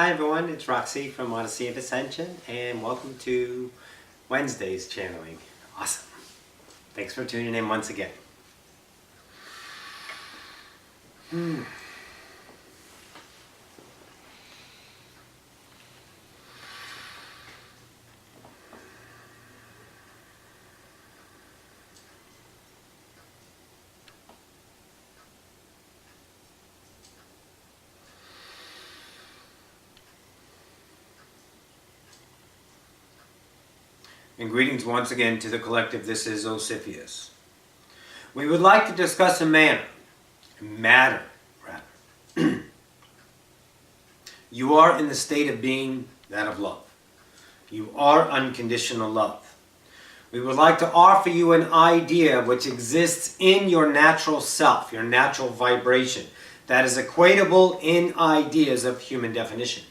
Hi everyone, it's Roxy from Odyssey of Ascension, and welcome to Wednesday's channeling. Awesome. Thanks for tuning in once again. And greetings once again to the collective. This is Ocyphius. We would like to discuss a matter. You are in the state of being that of love. You are unconditional love. We would like to offer you an idea which exists in your natural self, your natural vibration, that is equatable in ideas of human definition.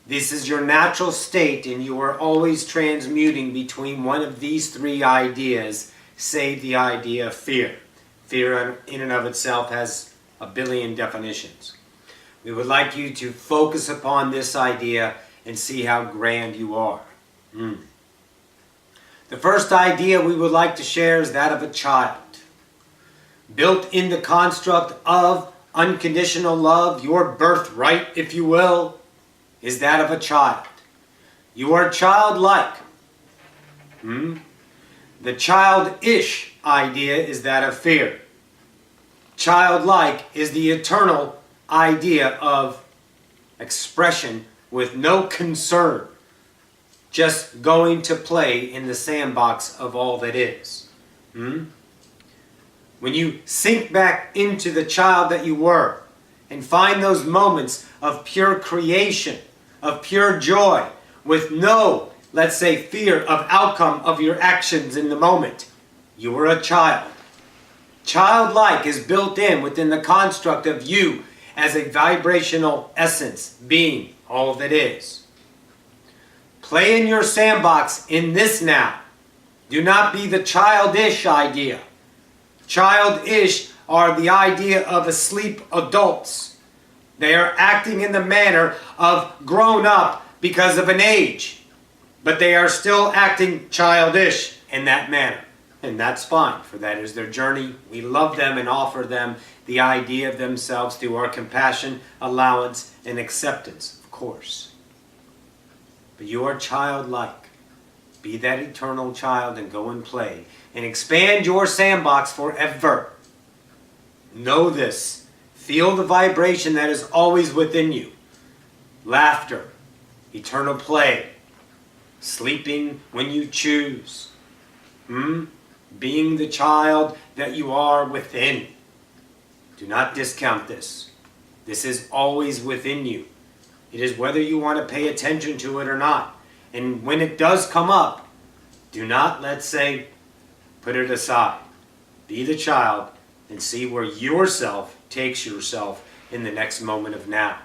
This is your natural state, and you are always transmuting between one of these three ideas, save the idea of fear. Fear in and of itself has a billion definitions. We would like you to focus upon this idea and see how grand you are. The first idea we would like to share is that of a child. Built in the construct of unconditional love, your birthright, if you will, is that of a child. You are childlike. The childish idea is that of fear. Childlike is the eternal idea of expression with no concern, just going to play in the sandbox of all that is. When you sink back into the child that you were and find those moments of pure creation, of pure joy, with no, let's say, fear of outcome of your actions in the moment, you were a child. Childlike is built in within the construct of you as a vibrational essence, being all that is. Play in your sandbox in this now. Do not be the childish idea. Childish are the idea of asleep adults. They are acting in the manner of grown up because of an age. But they are still acting childish in that manner. And that's fine, for that is their journey. We love them and offer them the idea of themselves through our compassion, allowance, and acceptance, of course. But you are childlike. Be that eternal child and go and play. And expand your sandbox forever. Know this. Feel the vibration that is always within you. Laughter, eternal play, sleeping when you choose. Being the child that you are within. Do not discount this. This is always within you. It is whether you want to pay attention to it or not. And when it does come up, do not, let's say, put it aside. Be the child and see where yourself takes yourself in the next moment of now.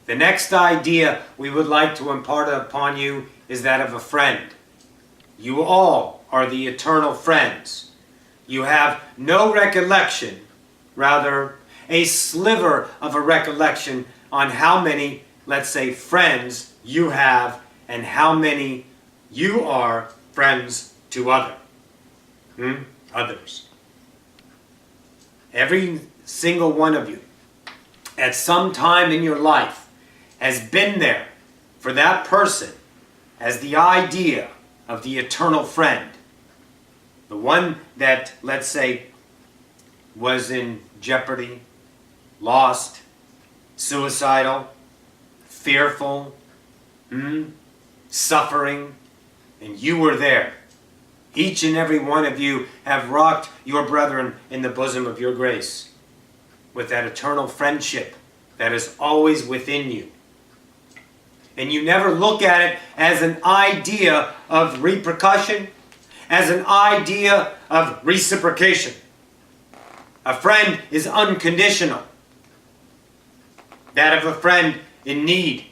The next idea we would like to impart upon you is that of a friend. You all are the eternal friends. You have no recollection, rather a sliver of a recollection on how many, let's say, friends you have and how many you are friends to others. Every single one of you, at some time in your life, has been there for that person as the idea of the eternal friend. The one that, let's say, was in jeopardy, lost, suicidal, fearful, suffering, and you were there. Each and every one of you have rocked your brethren in the bosom of your grace with that eternal friendship that is always within you. And you never look at it as an idea of repercussion, as an idea of reciprocation. A friend is unconditional. That of a friend in need.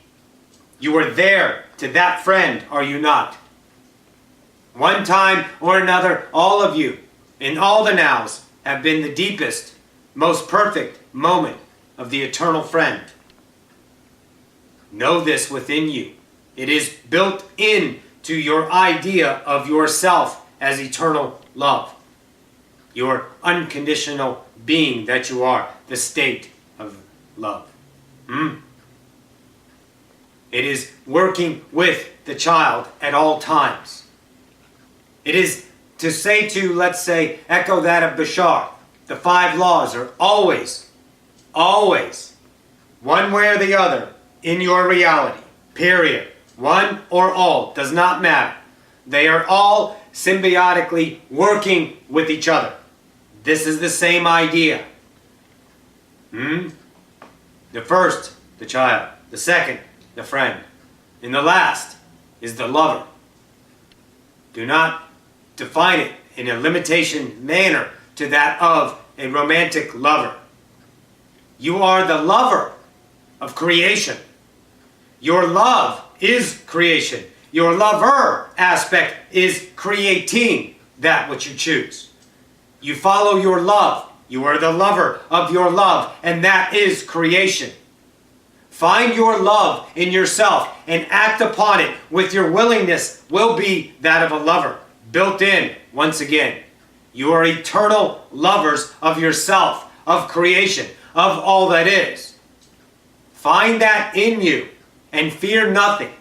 You are there to that friend, are you not? One time or another, all of you, in all the nows, have been the deepest, most perfect moment of the eternal friend. Know this within you. It is built in to your idea of yourself as eternal love. Your unconditional being that you are, the state of love. It is working with the child at all times. It is to say to, let's say, echo that of Bashar. The 5 laws are always, one way or the other, in your reality. Period. One or all, does not matter. They are all symbiotically working with each other. This is the same idea. The first, the child. The second, the friend. And the last is the lover. Do not define it in a limitation manner to that of a romantic lover. You are the lover of creation. Your love is creation. Your lover aspect is creating that which you choose. You follow your love. You are the lover of your love, and that is creation. Find your love in yourself and act upon it with your willingness will be that of a lover. Built in, once again. You are eternal lovers of yourself, of creation, of all that is. Find that in you and fear nothing.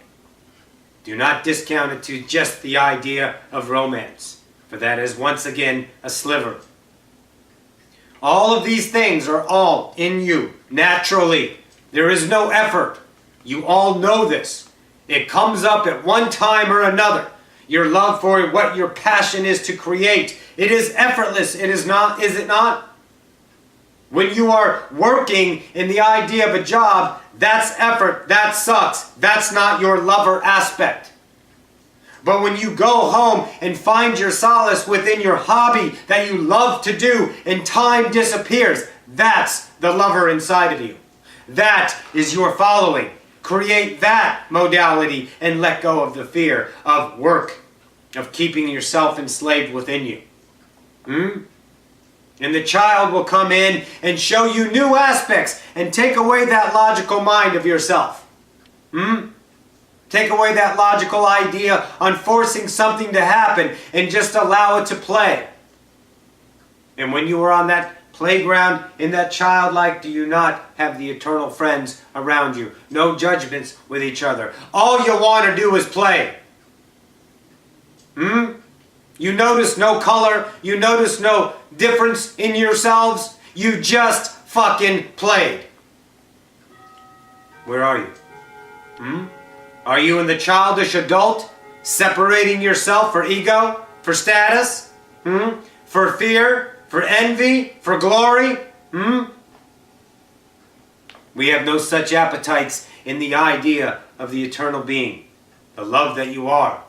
Do not discount it to just the idea of romance, for that is once again a sliver. All of these things are all in you, naturally. There is no effort. You all know this. It comes up at one time or another. Your love for what your passion is to create. It is effortless. It is not, is it not? When you are working in the idea of a job, that's effort. That sucks. That's not your lover aspect. But when you go home and find your solace within your hobby that you love to do and time disappears, that's the lover inside of you. That is your following. Create that modality and let go of the fear of work, of keeping yourself enslaved within you. And the child will come in and show you new aspects and take away that logical mind of yourself. Take away that logical idea on forcing something to happen and just allow it to play. And when you are on that playground, in that childlike, do you not have the eternal friends around you? No judgments with each other. All you want to do is play. You notice no color. You notice no difference in yourselves. You just fucking played. Where are you? Are you in the childish adult, separating yourself for ego, for status, for fear, for envy, for glory? We have no such appetites in the idea of the eternal being, the love that you are.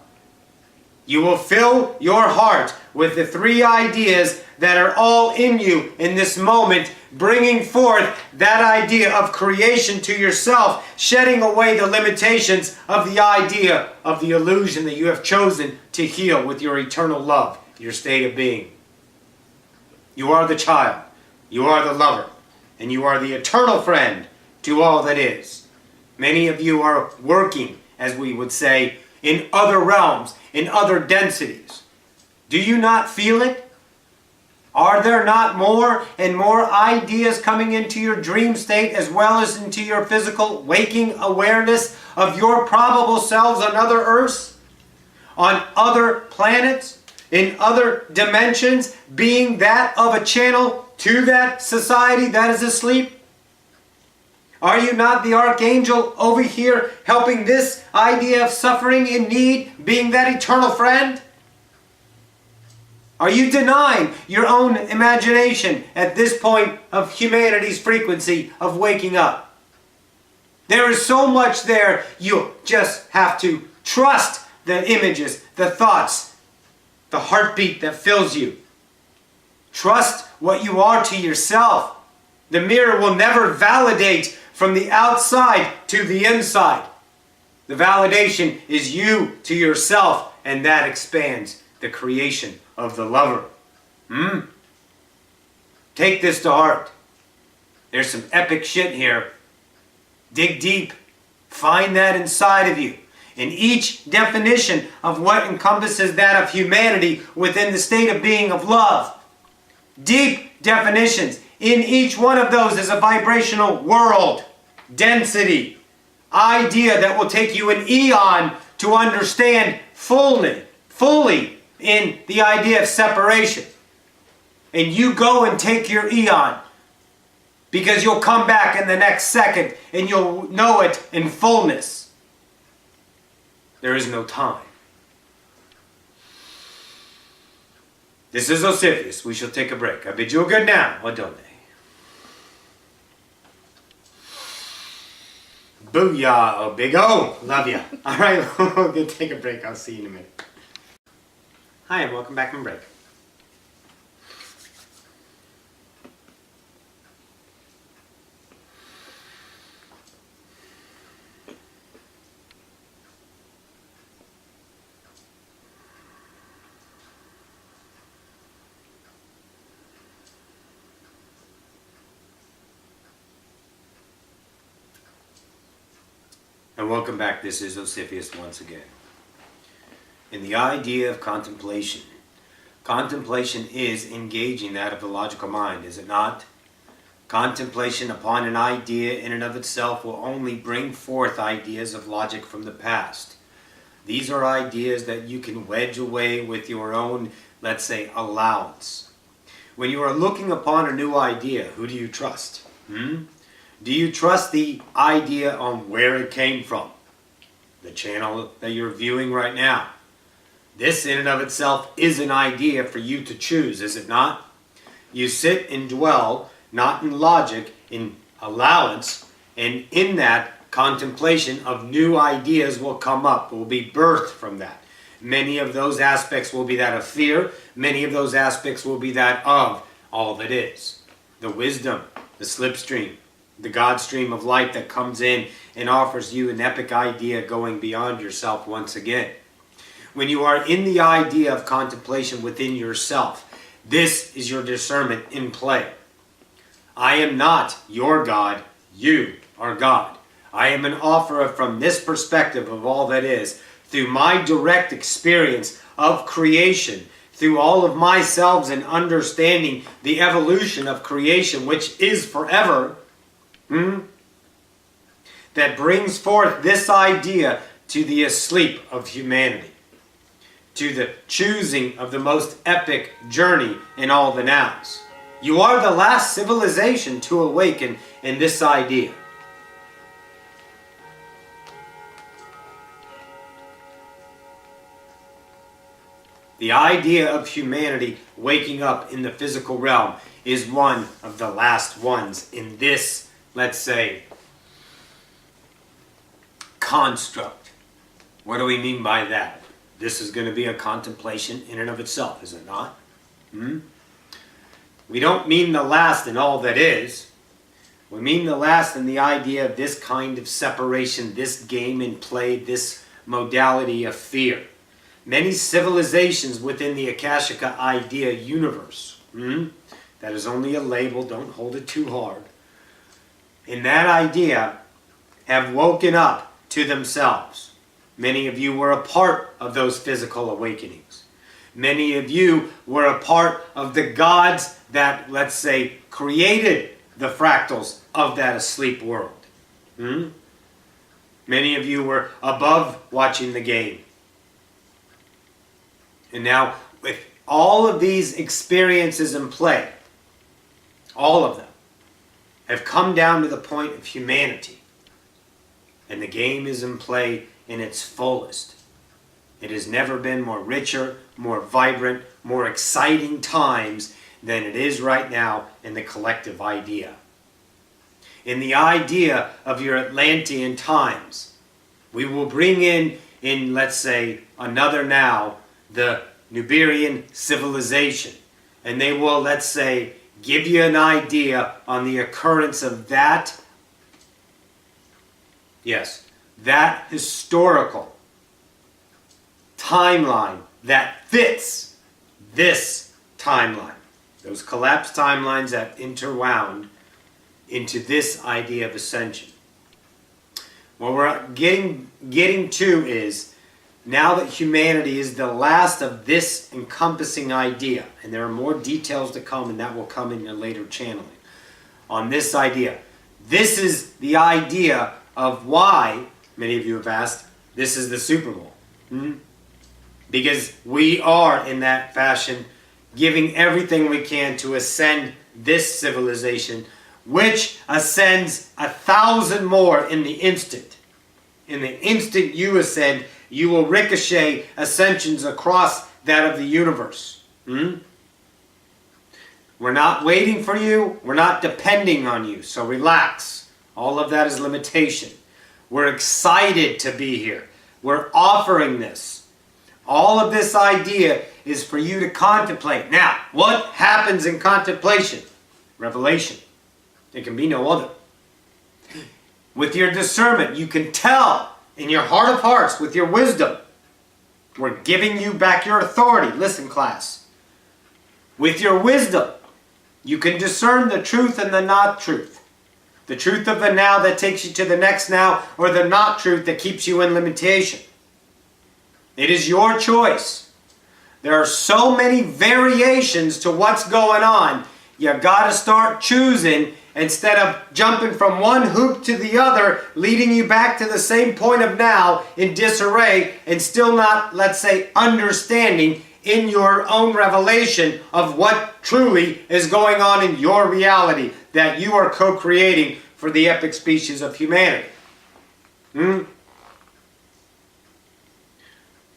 You will fill your heart with the 3 ideas that are all in you in this moment, bringing forth that idea of creation to yourself, shedding away the limitations of the idea of the illusion that you have chosen to heal with your eternal love, your state of being. You are the child, you are the lover, and you are the eternal friend to all that is. Many of you are working, as we would say, in other realms, in other densities. Do you not feel it? Are there not more and more ideas coming into your dream state as well as into your physical waking awareness of your probable selves on other Earths, on other planets, in other dimensions, being that of a channel to that society that is asleep? Are you not the archangel over here helping this idea of suffering in need, being that eternal friend? Are you denying your own imagination at this point of humanity's frequency of waking up? There is so much there, you just have to trust the images, the thoughts, the heartbeat that fills you. Trust what you are to yourself. The mirror will never validate from the outside to the inside. The validation is you to yourself, and that expands the creation of the lover. Take this to heart. There's some epic shit here. Dig deep. Find that inside of you. And each definition of what encompasses that of humanity within the state of being of love. Deep definitions. In each one of those is a vibrational world, density, idea that will take you an eon to understand fully in the idea of separation. And you go and take your eon, because you'll come back in the next second and you'll know it in fullness. There is no time. This is Ocyphius. We shall take a break. I bid you a good now. Adone. Booyah, oh big O. Love ya. All right, we're going to take a break. I'll see you in a minute. Hi, and welcome back from break. And welcome back. This is Ocyphius once again. In the idea of contemplation, contemplation is engaging that of the logical mind, is it not? Contemplation upon an idea in and of itself will only bring forth ideas of logic from the past. These are ideas that you can wedge away with your own, let's say, allowance. When you are looking upon a new idea, who do you trust? Do you trust the idea on where it came from? The channel that you're viewing right now. This in and of itself is an idea for you to choose, is it not? You sit and dwell, not in logic, in allowance, and in that contemplation of new ideas will come up, will be birthed from that. Many of those aspects will be that of fear. Many of those aspects will be that of all that is. The wisdom, the slipstream, the God stream of light that comes in and offers you an epic idea going beyond yourself once again. When you are in the idea of contemplation within yourself, this is your discernment in play. I am not your God, you are God. I am an offerer from this perspective of all that is, through my direct experience of creation, through all of myself and understanding the evolution of creation, which is forever, that brings forth this idea to the asleep of humanity, to the choosing of the most epic journey in all the nows. You are the last civilization to awaken in this idea. The idea of humanity waking up in the physical realm is one of the last ones in this, let's say, construct. What do we mean by that? This is going to be a contemplation in and of itself, is it not? We don't mean the last in all that is. We mean the last in the idea of this kind of separation, this game and play, this modality of fear. Many civilizations within the Akashica idea universe, that is only a label, don't hold it too hard, in that idea have woken up to themselves. Many of you were a part of those physical awakenings. Many of you were a part of the gods that, let's say, created the fractals of that asleep world. Many of you were above watching the game. And now, with all of these experiences in play, all of them have come down to the point of humanity. And the game is in play in its fullest. It has never been more richer, more vibrant, more exciting times than it is right now in the collective idea. In the idea of your Atlantean times, we will bring in, let's say, another now, the Nuberian civilization. And they will, let's say, give you an idea on the occurrence of that, yes, that historical timeline that fits this timeline. Those collapsed timelines that interwound into this idea of ascension. What we're getting to is, now that humanity is the last of this encompassing idea, and there are more details to come, and that will come in your later channeling, on this idea. This is the idea of why, many of you have asked, this is the Super Bowl. Because we are, in that fashion, giving everything we can to ascend this civilization, which ascends 1,000 more in the instant. In the instant you ascend, you will ricochet ascensions across that of the universe. We're not waiting for you. We're not depending on you. So relax. All of that is limitation. We're excited to be here. We're offering this. All of this idea is for you to contemplate. Now, what happens in contemplation? Revelation. It can be no other. With your discernment, you can tell in your heart of hearts, with your wisdom, we're giving you back your authority. Listen, class. With your wisdom, you can discern the truth and the not truth. The truth of the now that takes you to the next now, or the not truth that keeps you in limitation. It is your choice. There are so many variations to what's going on. You got to start choosing instead of jumping from one hoop to the other, leading you back to the same point of now in disarray and still not, let's say, understanding in your own revelation of what truly is going on in your reality that you are co-creating for the epic species of humanity.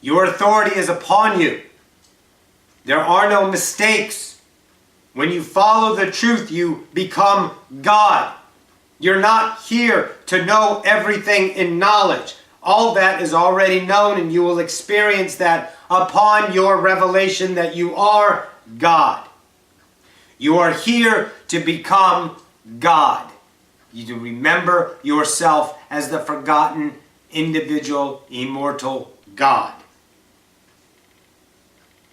Your authority is upon you. There are no mistakes. When you follow the truth, you become God. You're not here to know everything in knowledge. All that is already known, and you will experience that upon your revelation that you are God. You are here to become God. You to remember yourself as the forgotten, individual, immortal God.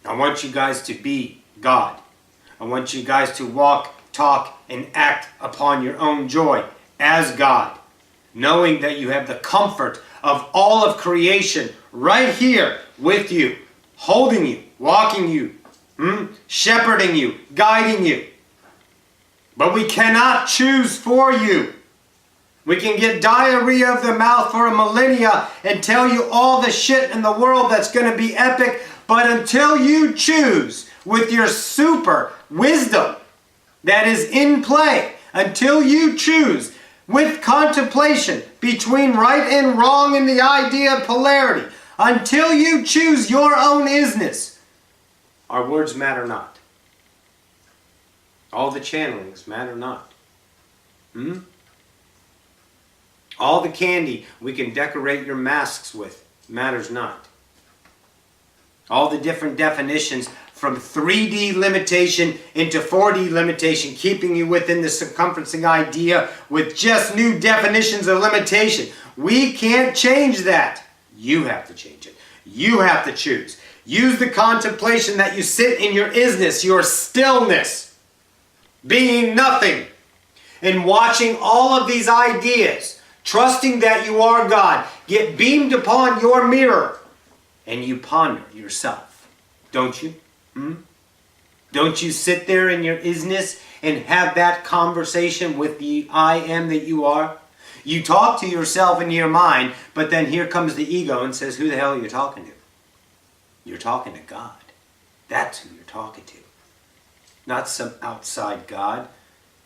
I want you guys to be God. I want you guys to walk, talk, and act upon your own joy as God, knowing that you have the comfort of all of creation right here with you, holding you, walking you, shepherding you, guiding you. But we cannot choose for you. We can get diarrhea of the mouth for a millennia and tell you all the shit in the world that's going to be epic, but until you choose with your super wisdom that is in play, until you choose with contemplation between right and wrong in the idea of polarity, until you choose your own isness, our words matter not. All the channelings matter not. All the candy we can decorate your masks with matters not. All the different definitions from 3D limitation into 4D limitation, keeping you within the circumferencing idea with just new definitions of limitation. We can't change that. You have to change it. You have to choose. Use the contemplation that you sit in your isness, your stillness, being nothing, and watching all of these ideas, trusting that you are God, get beamed upon your mirror, and you ponder yourself. Don't you? Don't you sit there in your isness and have that conversation with the I am that you are? You talk to yourself in your mind, but then here comes the ego and says, who the hell are you talking to? You're talking to God. That's who you're talking to. Not some outside God.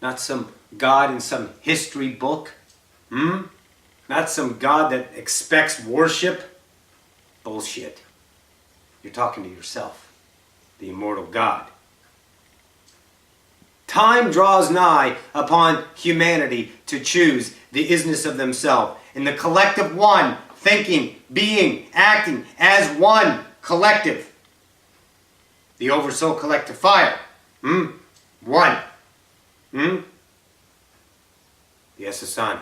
Not some God in some history book. Not some God that expects worship. Bullshit. You're talking to yourself. The immortal God. Time draws nigh upon humanity to choose the isness of themselves. In the collective one, thinking, being, acting as one collective. The Oversoul Collective Fire. One. The Ascension.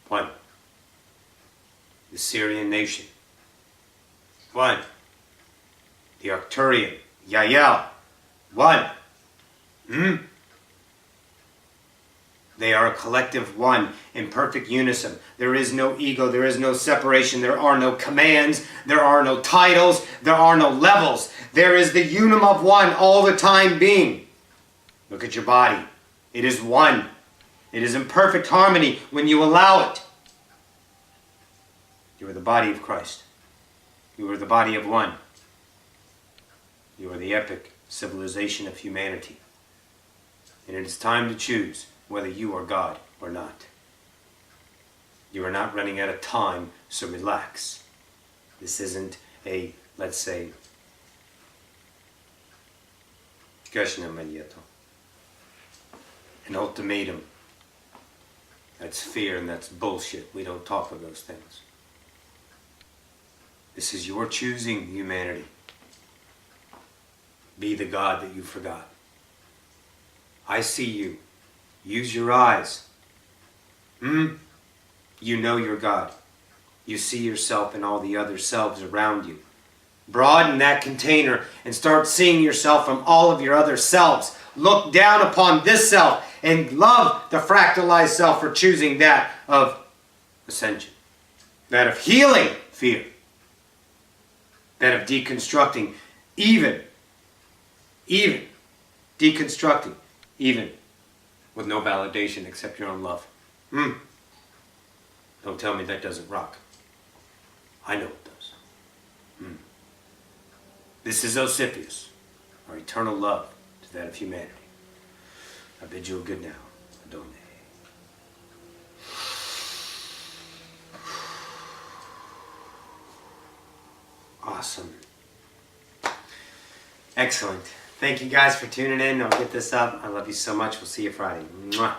One. The Syrian nation. One. The Arcturian. Yael. One. They are a collective one in perfect unison. There is no ego. There is no separation. There are no commands. There are no titles. There are no levels. There is the unum of one all the time being. Look at your body. It is one. It is in perfect harmony when you allow it. You are the body of Christ. You are the body of one. You are the epic civilization of humanity. And it is time to choose whether you are God or not. You are not running out of time, so relax. This isn't a, let's say, an ultimatum. That's fear and that's bullshit. We don't talk of those things. This is your choosing, humanity. Be the God that you forgot. I see you. Use your eyes. You know you're God. You see yourself and all the other selves around you. Broaden that container and start seeing yourself from all of your other selves. Look down upon this self and love the fractalized self for choosing that of ascension. That of healing fear. That of deconstructing even deconstructing even with no validation except your own love. Don't tell me that doesn't rock. I know it does. This is Ocyphius, our eternal love to that of humanity. I bid you a good now. Adone. Awesome. Excellent. Thank you guys for tuning in. I'll get this up. I love you so much. We'll see you Friday. Mwah.